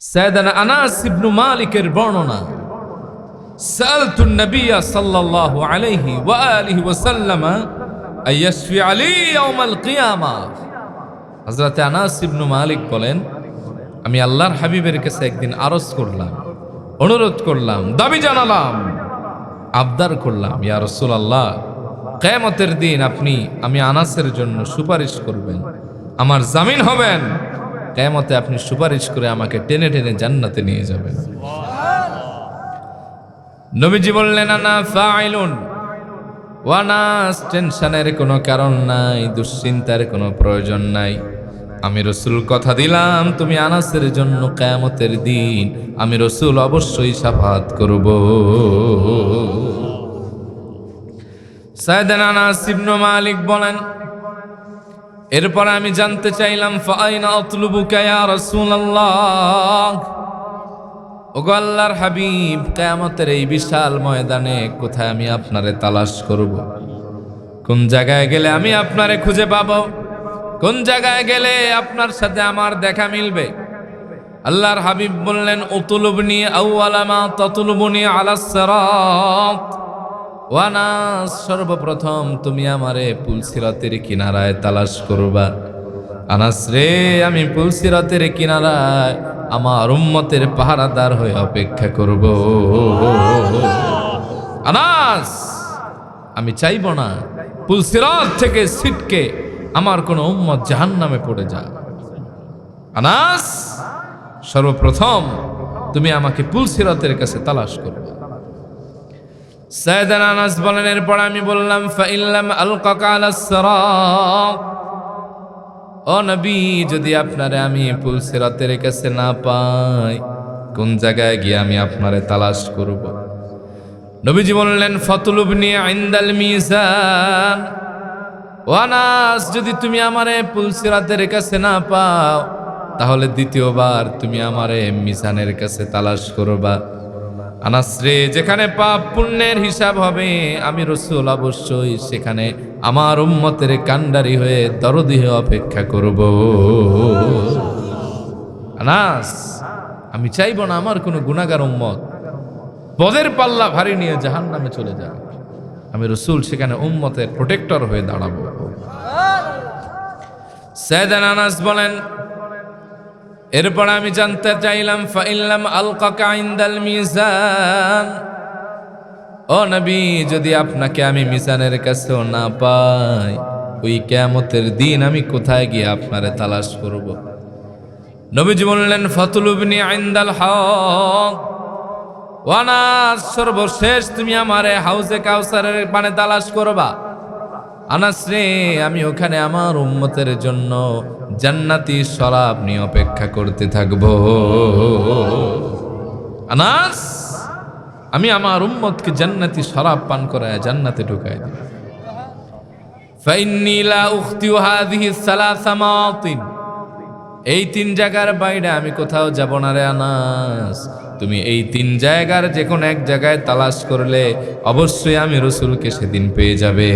সাইয়েদানা আনাস ইবনে মালিকের বর্ণনা, সালতুন নবিয়্য সাল্লাল্লাহু আলাইহি ওয়া আলিহি ওয়াসাল্লাম আইয়াশফি আলী ইয়াউমাল কিয়ামাহ। হযরত আনাস ইবনে মালিক বলেন, আমি আল্লাহর হাবিবের কাছে একদিন আরজ করলাম, অনুরোধ করলাম, দাবি জানালাম, আবদার করলাম, ইয়া রাসূলুল্লাহ, কিয়ামতের দিন আপনি আমি আনাসের জন্য সুপারিশ করবেন, আমার জামিন হবেন, কিয়ামতে আপনি সুপারিশ করে আমাকে টেনে টেনে জান্নাতে নিয়ে যাবেন। নবীজি বললেন, আনা ফাইলুন, ওয়া নাস, টেনশনের কোনো কারণ নাই, দুশ্চিন্তার কোনো প্রয়োজন নাই। আমি রসুল কথা দিলাম, তুমি আনাসের জন্য কিয়ামতের দিন আমি রসুল অবশ্যই শাফাত করব। সাইয়েদানা আনাস ইবনে মালিক বলেন, এরপর আমি জানতে চাইলাম, ফাআইনা আতলুবুকা ইয়া রাসূলুল্লাহ, ওগো আল্লাহর হাবিব, কিয়ামতের এই বিশাল ময়দানে কোথায় আমি আপনারে তালাশ করব? কোন জায়গায় গেলে আমি আপনারে খুঁজে পাবো? কোন জায়গায় গেলে আপনার সাথে আমার দেখা মিলবে? আল্লাহর হাবিব বললেন, উতুলুবনি আউওয়ালা মা তাতুলুবনি আলাস সিরাত ওয়া নাস, সর্বপ্রথম তুমি আমারে পুলসিরাতের কিনারায় তালাশ করবা। আনাস রে, আমি পুলসিরাতের কিনারায় আমার উম্মতের পাহারাদার হয়ে অপেক্ষা করব। আনাস, আমি চাইব না পুলসিরাত থেকে ছিটকে আমার কোন উম্মত জাহান্নামে পড়ে যায়। আনাস, সর্বপ্রথম তুমি আমাকে পুলসিরাতের কাছে তালাশ করবে। সাইয়েদানা আনাস বলেন, এরপর আমি বললাম, ফাইল্লাম আলকাকা আলাস সিরাত, ও নবী, যদি আপনারে আমি পুলসিরাতের কাছে না পাই, কোন জায়গায় গিয়ে আমি আপনারে তালাশ করব? নবীজি বললেন, ফাতুলুবনি ইনদাল মিজান, ও আনাস, যদি তুমি আমারে পুলসিরাতের কাছে না পাও, তাহলে দ্বিতীয়বার তুমি আমারে মিজানের কাছে তালাশ করবা। আনাস রে, যেখানে পাপ পুণ্যের হিসাব হবে আমি রসুল অবশ্যই সেখানে আমার উম্মতের কান্ডারি হয়ে দরদি হয়ে অপেক্ষা করব। আনাস, আমি চাইব না আমার কোনো গুনাহগার উম্মত পদের পাল্লা ভারী নিয়ে জাহান্নামে চলে যাবে। আমি রসুল সেখানে উম্মতের প্রোটেক্টর হয়ে দাঁড়াবো। সাইয়েদানা আনাস বলেন, এরপর আমি জানতে চাইলাম, ফাইল্লাম আলকাকা ইনদাল মিজান, ও নবী, যদি আপনাকে আমি মিজানের কাছেও না পাই, ওই কিয়ামতের দিন আমি কোথায় গিয়ে আপনারে তালাশ করব? নবীজি বললেন, ফাতুলুবনি ইনদাল হাউদ, ও আনাস, সর্বশেষ তুমি আমারে হাউজে কাউসারের পানে তালাশ করবা। আনাস রে, আমি ওখানে আমার উম্মতের জন্য জান্নাতি শরাব নিয়ে অপেক্ষা করতে থাকব। আনাস, আমি আমার উম্মতকে জান্নাতি শরাব পান করায় জান্নাতে ঢুকাই দিই। ফাইন্নী লা উখতিউ হাযিহি সালাসা মাওতিন, এই তিন জায়গার বাইরে আমি কোথাও যাব না রে আনাস। তুমি এই তিন জায়গার যে কোনো এক জায়গায় তালাশ করলে অবশ্যই আমি রসুলকে সেদিন পেয়ে যাবে।